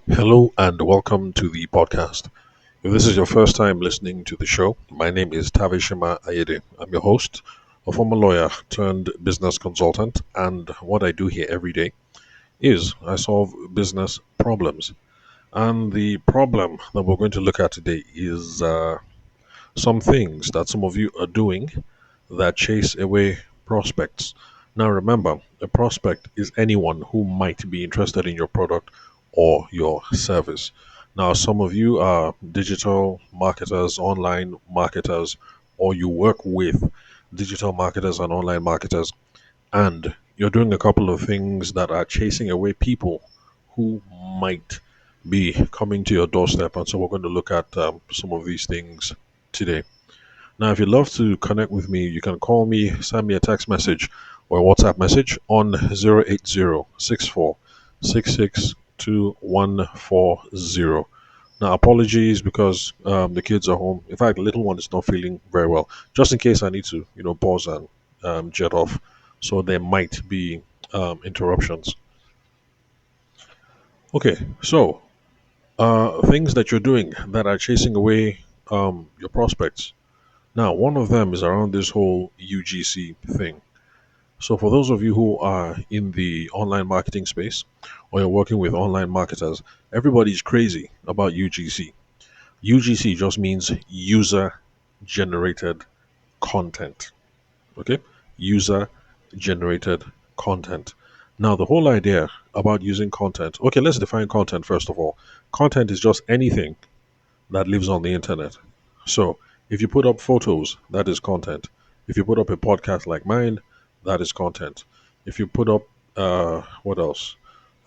Hello and welcome to the podcast. If this is your first time listening to the show, my name is Tavishima Ayede. I'm your host, a former lawyer turned business consultant, and what I do here every day is I solve business problems. And the problem that we're going to look at today is some things that some of you are doing that chase away prospects. Now, remember, a prospect is anyone who might be interested in your product or your service. Now, some of you are digital marketers, online marketers, or you work with digital marketers and online marketers, and you're doing a couple of things that are chasing away people who might be coming to your doorstep. And so, we're going to look at some of these things today. Now, if you'd love to connect with me, you can call me, send me a text message or a WhatsApp message on 080 Now, apologies because the kids are home. In fact, the little one is not feeling very well. Just in case I need to, pause and jet off. So there might be interruptions. Okay, so things that you're doing that are chasing away your prospects. Now, one of them is around this whole UGC thing. So, for those of you who are in the online marketing space or you're working with online marketers, everybody's crazy about UGC. UGC just means user generated content. Okay? User generated content. Now, the whole idea about using content, okay, let's define content first of all. Content is just anything that lives on the internet. So if you put up photos, that is content. If you put up a podcast like mine, that is content. If you put up what else?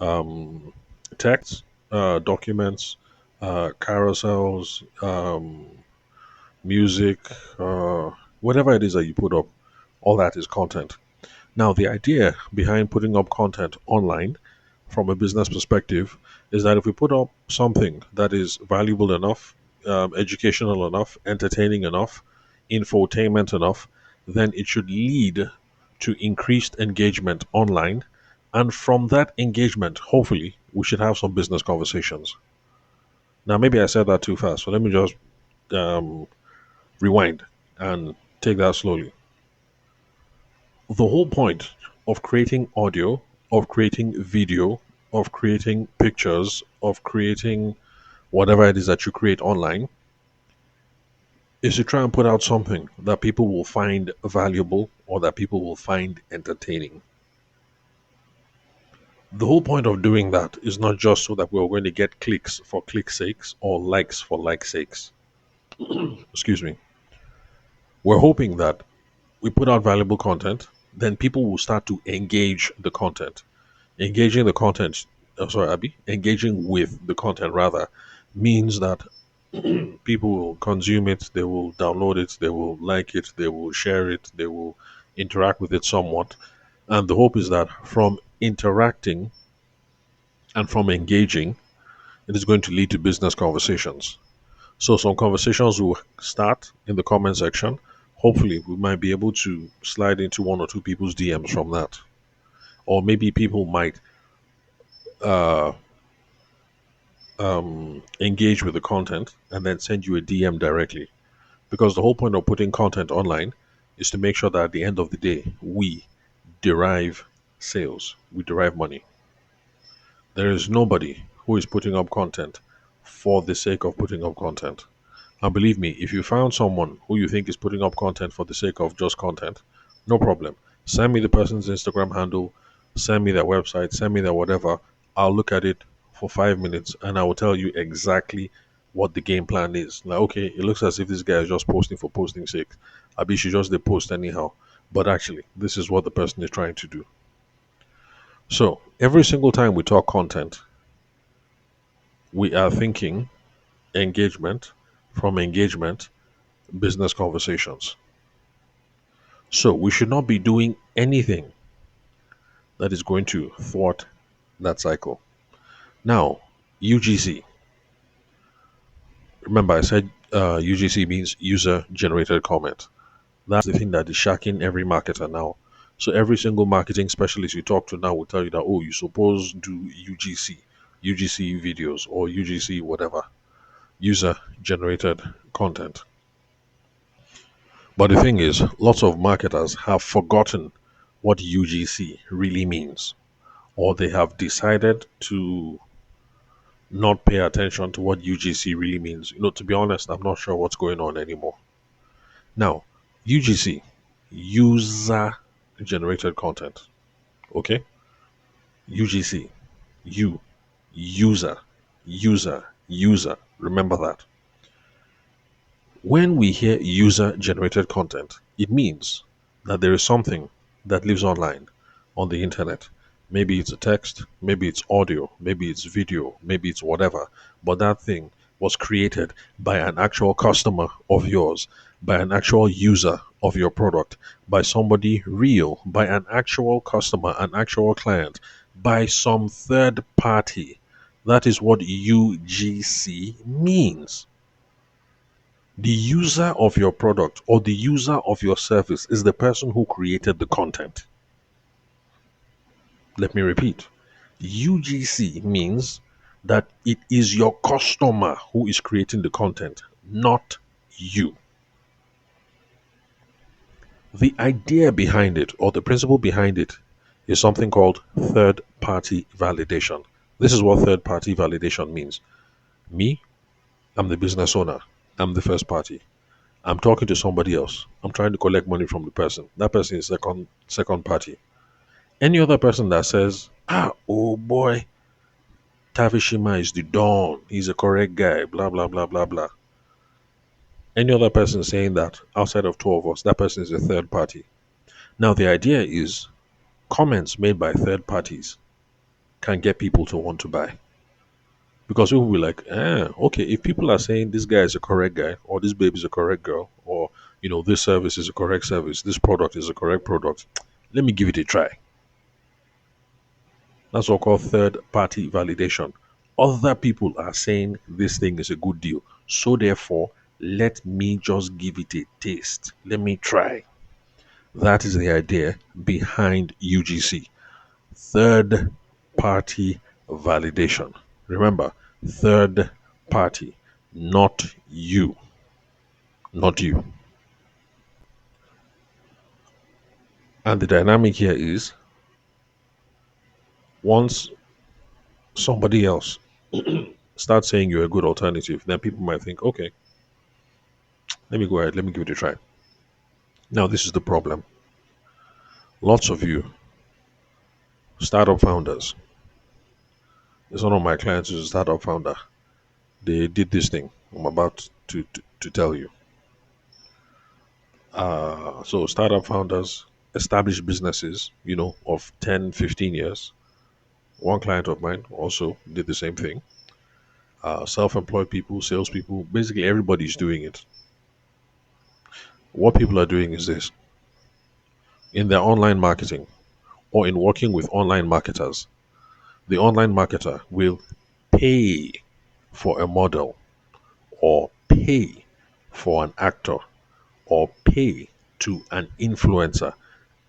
Um, Texts, documents, carousels, music, whatever it is that you put up, all that is content. Now, the idea behind putting up content online from a business perspective is that if we put up something that is valuable enough, educational enough, entertaining enough, infotainment enough, then it should lead to increased engagement online. And from that engagement, hopefully, we should have some business conversations. Now, maybe I said that too fast, so let me just um, rewind and take that slowly. The whole point of creating audio, of creating video, of creating pictures, of creating whatever it is that you create online is to try and put out something that people will find valuable or that people will find entertaining. The whole point of doing that is not just so that we're going to get clicks for click's sakes or likes for likes sakes. Excuse me. We're hoping that we put out valuable content, then people will start to engage the content. Engaging the content, sorry, Abby, engaging with the content rather means that people will consume it, they will download it, they will like it, they will share it, they will interact with it somewhat. And the hope is that from interacting and from engaging, it is going to lead to business conversations. So some conversations will start in the comment section. Hopefully, we might be able to slide into one or two people's DMs from that. Or maybe people might uh, engage with the content and then send you a DM directly. Because the whole point of putting content online is to make sure that at the end of the day, we derive sales, we derive money. There is nobody who is putting up content for the sake of putting up content. And believe me, if you found someone who you think is putting up content for the sake of just content, no problem. Send me the person's Instagram handle, send me their website, send me their whatever. I'll look at it for 5 minutes and I will tell you exactly what the game plan is. Like, okay, it looks as if this guy is just posting for posting's sake. I be should just they post anyhow. But actually, this is what the person is trying to do. So every single time we talk content, we are thinking engagement, from engagement, business conversations. So we should not be doing anything that is going to thwart that cycle. Now, UGC. Remember, I said UGC means user generated comment. That's the thing that is shacking every marketer now. So every single marketing specialist you talk to now will tell you that, oh, you suppose do UGC. UGC videos or UGC whatever, user generated content. But the thing is, lots of marketers have forgotten what UGC really means, or they have decided to not pay attention to what UGC really means. To be honest, I'm not sure what's going on anymore. Now, UGC, user generated content. Okay? UGC, user, user. Remember that. When we hear user generated content, it means that there is something that lives online on the internet. Maybe it's a text, maybe it's audio, maybe it's video, maybe it's whatever. But that thing was created by an actual customer of yours, by an actual user of your product, by somebody real, by an actual customer, an actual client, by some third party. That is what UGC means. The user of your product or the user of your service is the person who created the content. Let me repeat. UGC means that it is your customer who is creating the content, not you. The idea behind it or the principle behind it is something called third party validation. This is what third party validation means. Me, I'm the business owner. I'm the first party. I'm talking to somebody else. I'm trying to collect money from the person. That person is second party. Any other person that says, oh boy, Tavishima is the Don. He's a correct guy. Blah blah blah blah blah. Any other person saying that outside of two of us, that person is a third party. Now the idea is comments made by third parties can get people to want to buy. Because people will be like, okay, if people are saying this guy is a correct guy, or this babe is a correct girl, or this service is a correct service, this product is a correct product, let me give it a try. That's what called third party validation. Other people are saying this thing is a good deal. So therefore, let me just give it a taste. Let me try. That is the idea behind UGC. Third party validation. Remember, third party, not you. Not you. And the dynamic here is once somebody else starts saying you're a good alternative, then people might think, okay, let me go ahead, let me give it a try. Now, this is the problem. Lots of you, startup founders, there's one of my clients who's a startup founder. They did this thing I'm about to tell you. So startup founders establish businesses, of 10, 15 years. One client of mine also did the same thing. Self-employed people, salespeople, basically everybody's doing it. What people are doing is this. In their online marketing or in working with online marketers, the online marketer will pay for a model or pay for an actor or pay to an influencer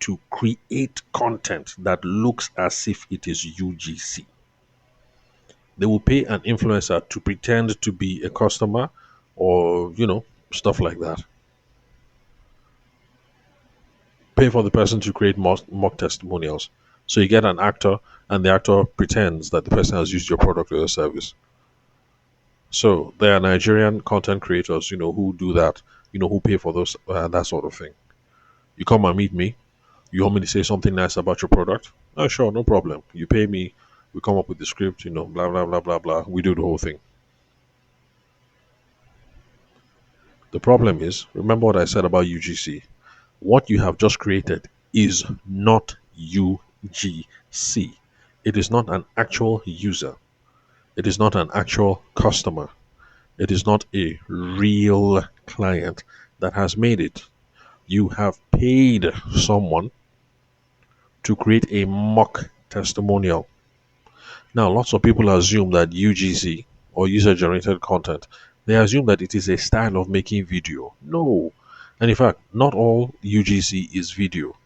to create content that looks as if it is UGC. They will pay an influencer to pretend to be a customer or, stuff like that. Pay for the person to create mock testimonials. So you get an actor, and the actor pretends that the person has used your product or your service. So there are Nigerian content creators, who do that, who pay for those that sort of thing. You come and meet me. You want me to say something nice about your product? Oh, sure, no problem. You pay me. We come up with the script, blah blah blah blah blah. We do the whole thing. The problem is, remember what I said about UGC. What you have just created is not UGC. It is not an actual user. It is not an actual customer. It is not a real client that has made it. You have paid someone to create a mock testimonial. Now, lots of people assume that UGC or user generated content, they assume that it is a style of making video. No. And in fact, not all UGC is video.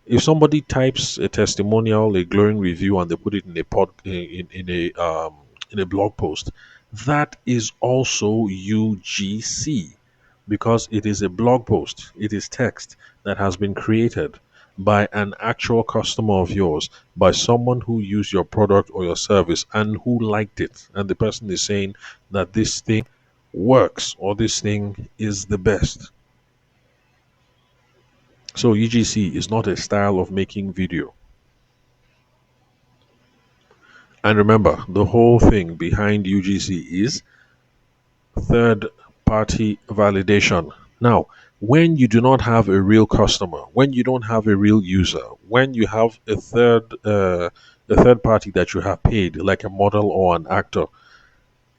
If somebody types a testimonial, a glowing review, and they put it in a in a blog post, that is also UGC because it is a blog post. It is text that has been created by an actual customer of yours, by someone who used your product or your service and who liked it. And the person is saying that this thing works or this thing is the best. So UGC is not a style of making video. And remember, the whole thing behind UGC is third party validation. Now, when you do not have a real customer, when you don't have a real user, when you have a third party that you have paid, like a model or an actor,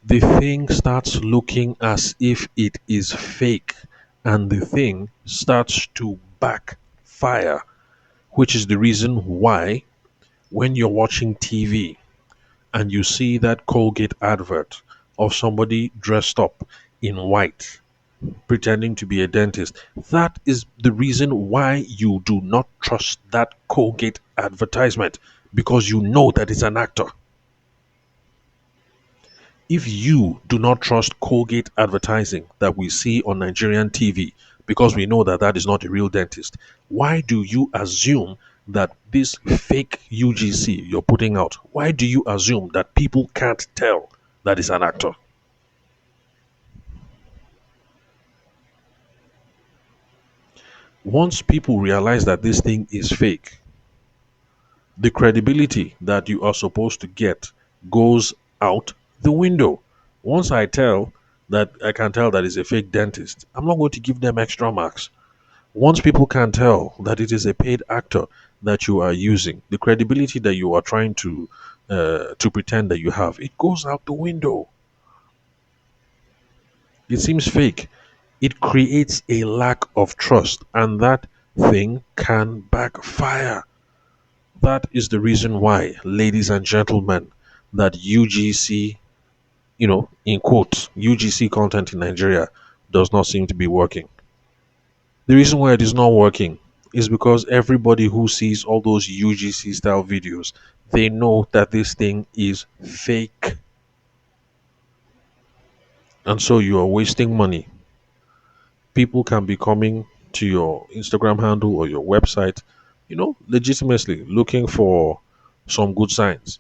the thing starts looking as if it is fake, and the thing starts to backfire, which is the reason why when you're watching TV and you see that Colgate advert of somebody dressed up in white pretending to be a dentist, that is the reason why you do not trust that Colgate advertisement, because you know that it's an actor. If you do not trust Colgate advertising that we see on Nigerian TV, because we know that that is not a real dentist, why do you assume that this fake UGC you're putting out, why do you assume that people can't tell that it's an actor? Once people realize that this thing is fake, the credibility that you are supposed to get goes out the window. Once I can tell that it's a fake dentist, I'm not going to give them extra marks. Once people can tell that it is a paid actor that you are using, the credibility that you are trying to pretend that you have, it goes out the window. It seems fake. It creates a lack of trust, and that thing can backfire. That is the reason why, ladies and gentlemen, that UGC, in quotes, UGC content in Nigeria does not seem to be working. The reason why it is not working is because everybody who sees all those UGC style videos, they know that this thing is fake. And so you are wasting money. People can be coming to your Instagram handle or your website, legitimately looking for some good signs.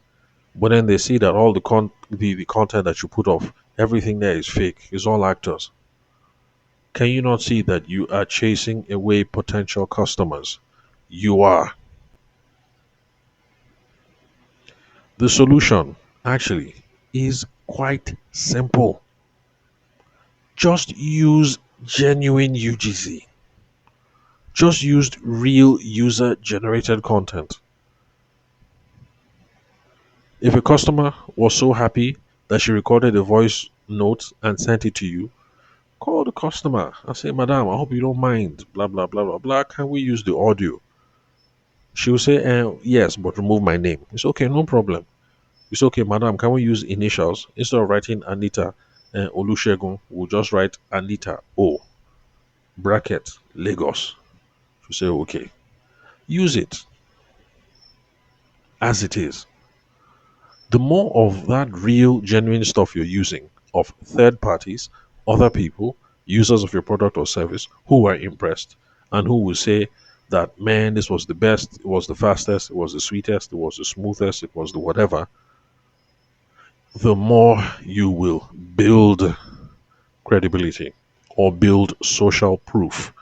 But then they see that all the content that you put off, everything there is fake, it's all actors. Can you not see that you are chasing away potential customers? You are. The solution actually is quite simple. Just use genuine UGC. Just use real user generated content. If a customer was so happy that she recorded a voice note and sent it to you, call the customer and say, Madam, I hope you don't mind, blah, blah, blah, blah, blah. Can we use the audio? She will say, yes, but remove my name. It's okay, no problem. It's okay, Madam, can we use initials? Instead of writing Anita Olusegun, we'll just write Anita O, bracket, Lagos. She'll say, okay. Use it as it is. The more of that real, genuine stuff you're using of third parties, other people, users of your product or service who are impressed and who will say that, man, this was the best, it was the fastest, it was the sweetest, it was the smoothest, it was the whatever, the more you will build credibility or build social proof.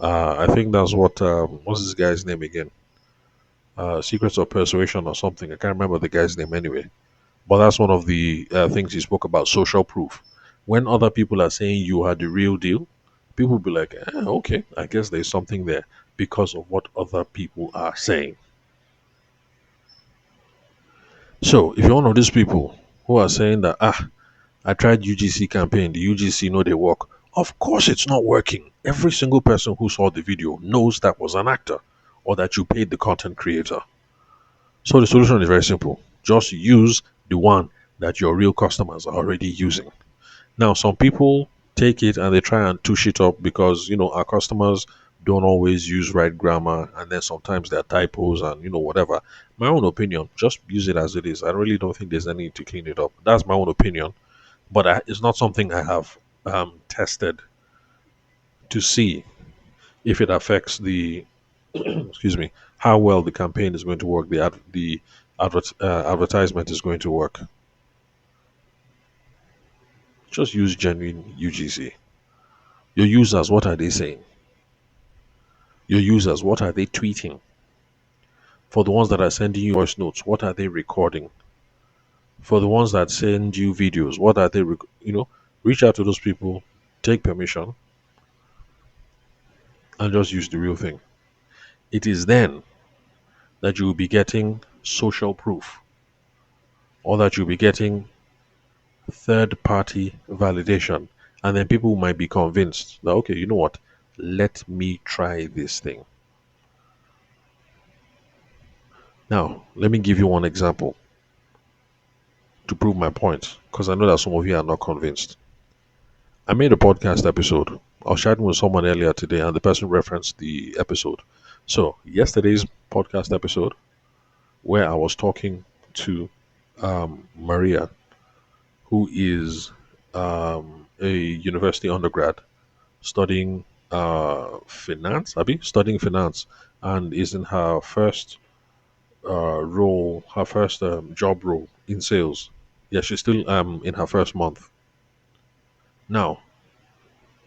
I think that's what's this guy's name again? Secrets of Persuasion or something. I can't remember the guy's name anyway. But that's one of the things he spoke about, social proof. When other people are saying you are the real deal, people will be like, okay, I guess there's something there because of what other people are saying. So if you're one of these people who are saying that, I tried UGC campaign, the UGC know they work. Of course it's not working. Every single person who saw the video knows that was an actor or that you paid the content creator. So the solution is very simple. Just use the one that your real customers are already using. Now, some people take it and they try and touch it up because, our customers don't always use right grammar, and then sometimes there are typos and whatever. My own opinion, just use it as it is. I really don't think there's any need to clean it up. That's my own opinion, but it's not something I have tested to see if it affects the excuse me, how well the campaign is going to work, the advertisement is going to work. Just use genuine UGC. Your users, what are they saying? Your users, what are they tweeting? For the ones that are sending you voice notes, what are they recording? For the ones that send you videos, what are they, reach out to those people, take permission, and just use the real thing. It is then that you will be getting social proof, or that you'll be getting third party validation. And then people might be convinced that, okay, you know what? Let me try this thing. Now, let me give you one example to prove my point, because I know that some of you are not convinced. I made a podcast episode. I was chatting with someone earlier today, and the person referenced the episode. So, yesterday's podcast episode, where I was talking to Maria, who is a university undergrad studying finance, studying finance, and is in her first role, her first job role in sales. Yeah, she's still in her first month. Now,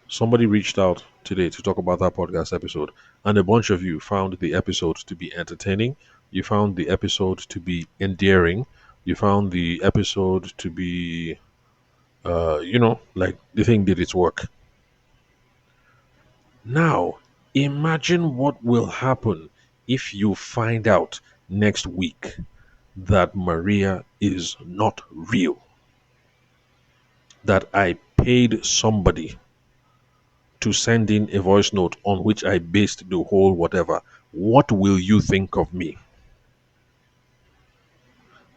somebody reached out today to talk about that podcast episode, and a bunch of you found the episode to be entertaining. You found the episode to be endearing. You found the episode to be, like the thing did its work. Now, imagine what will happen if you find out next week that Maria is not real. That I paid somebody to send in a voice note on which I based the whole whatever. What will you think of me?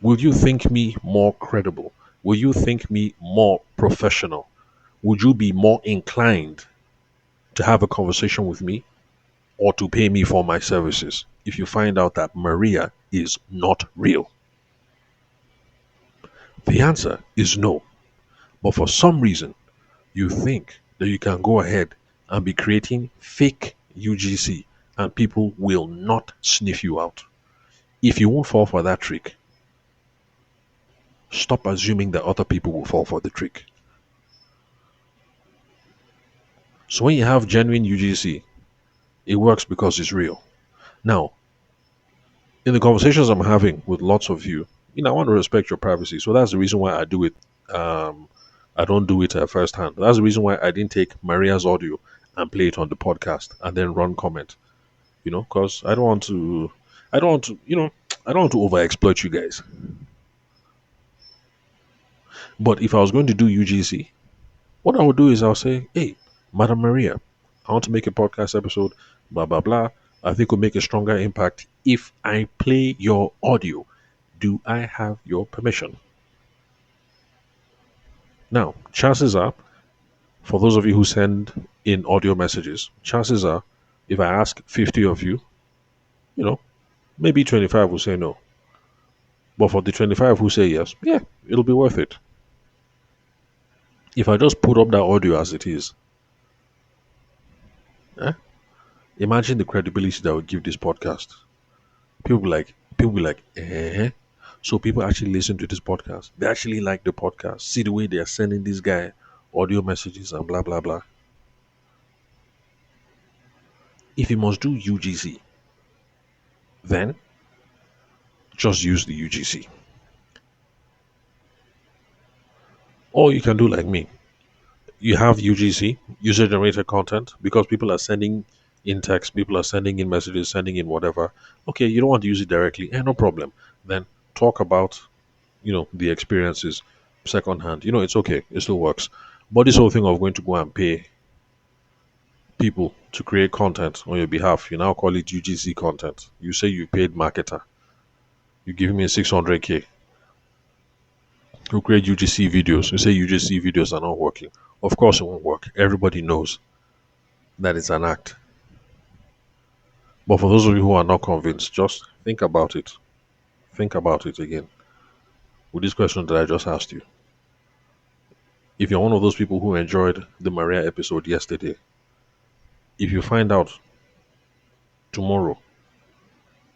Will you think me more credible? Will you think me more professional? Would you be more inclined to have a conversation with me or to pay me for my services if you find out that Maria is not real? The answer is no. But for some reason, you think that you can go ahead and be creating fake UGC and people will not sniff you out. If you won't fall for that trick, stop assuming that other people will fall for the trick. So when you have genuine UGC, it works because it's real. Now, in the conversations I'm having with lots of you, I want to respect your privacy. So that's the reason why I do it. I don't do it firsthand. That's the reason why I didn't take Maria's audio and play it on the podcast and then run comment. Because I don't want to, I don't want to over exploit you guys. But if I was going to do UGC, what I would do is I'll say, hey, Madam Maria, I want to make a podcast episode, blah, blah, blah. I think will make a stronger impact if I play your audio. Do I have your permission? Now, chances are, for those of you who send in audio messages, chances are, if I ask 50 of you, maybe 25 will say no. But for the 25 who say yes, yeah, it'll be worth it. If I just put up that audio as it is, imagine the credibility that would give this podcast. People be like, eh? So people actually listen to this podcast. They actually like the podcast. See the way they are sending this guy audio messages and blah blah blah. If you must do UGC, then just use the UGC. Or you can do like me. You have UGC, user generated content, because people are sending in text, people are sending in messages, sending in whatever. Okay, you don't want to use it directly, no problem. Then talk about, the experiences secondhand. It's okay, it still works. But this whole thing of going to go and pay people to create content on your behalf, you now call it UGC content. You say you paid marketer. You give me 600K to create UGC videos. You say UGC videos are not working. Of course it won't work. Everybody knows that it's an act. But for those of you who are not convinced, just think about it. Think about it again with this question that I just asked you. If you're one of those people who enjoyed the Maria episode yesterday, if you find out tomorrow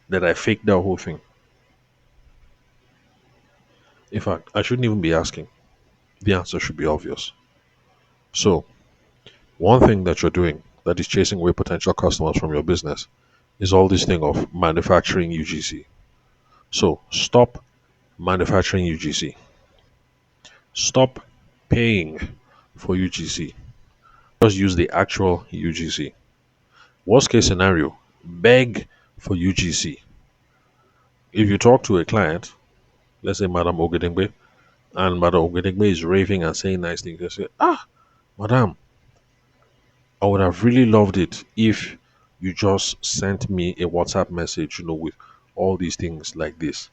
that I faked that whole thing, in fact, I shouldn't even be asking. The answer should be obvious. So, one thing that you're doing that is chasing away potential customers from your business is all this thing of manufacturing UGC. So, stop manufacturing UGC. Stop paying for UGC. Just use the actual UGC. Worst case scenario, beg for UGC. If you talk to a client, let's say Madam Ogedengbe, and Madam Ogedengbe is raving and saying nice things, they say, Madam, I would have really loved it if you just sent me a WhatsApp message, with all these things like this.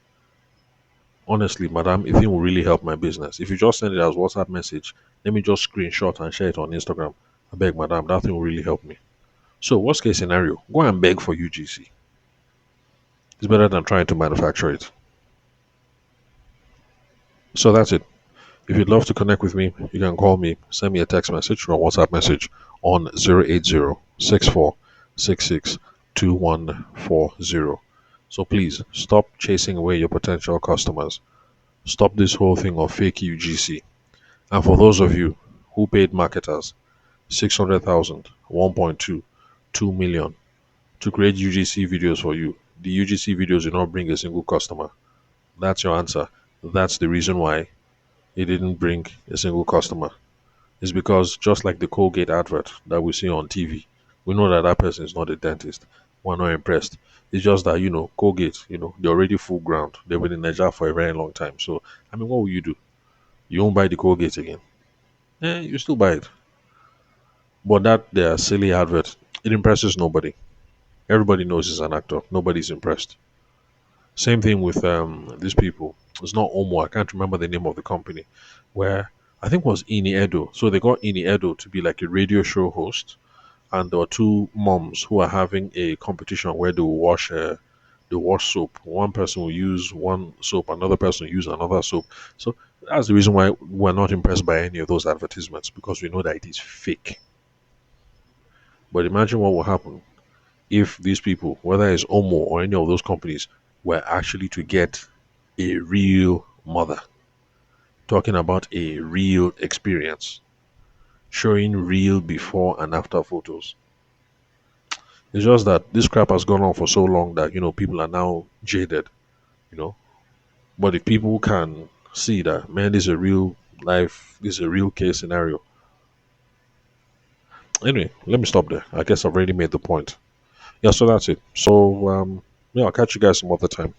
Honestly, Madam, if it will really help my business, if you just send it as WhatsApp message, let me just screenshot and share it on Instagram. I beg, Madam, that thing will really help me. So, worst case scenario, go and beg for UGC. It's better than trying to manufacture it. So that's it. If you'd love to connect with me, you can call me, send me a text message or a WhatsApp message on 080 So please stop chasing away your potential customers. Stop this whole thing of fake UGC. And for those of you who paid marketers 600,000, 1.2, 2 million to create UGC videos for you, the UGC videos did not bring a single customer. That's your answer. That's the reason why it didn't bring a single customer. It's because just like the Colgate advert that we see on TV, we know that that person is not a dentist. We're not impressed. It's just that, Colgate, they're already full ground. They've been in Nigeria for a very long time. So, I mean, what will you do? You won't buy the Colgate again. You still buy it. But that their silly advert, it impresses nobody. Everybody knows he's an actor. Nobody's impressed. Same thing with these people. It's not Omo. I can't remember the name of the company. Where I think it was Ini Edo. So they got Ini Edo to be like a radio show host, and there were two moms who are having a competition where they wash soap. One person will use one soap, another person will use another soap. So that's the reason why we're not impressed by any of those advertisements because we know that it is fake. But imagine what will happen if these people, whether it's Omo or any of those companies, were actually to get a real mother, talking about a real experience, showing real before and after photos. It's just that this crap has gone on for so long that people are now jaded, you know. But if people can see that, man, this is a real life, this is a real case scenario. Anyway, let me stop there. I guess I've already made the point. Yeah, so that's it. So yeah, I'll catch you guys some other time.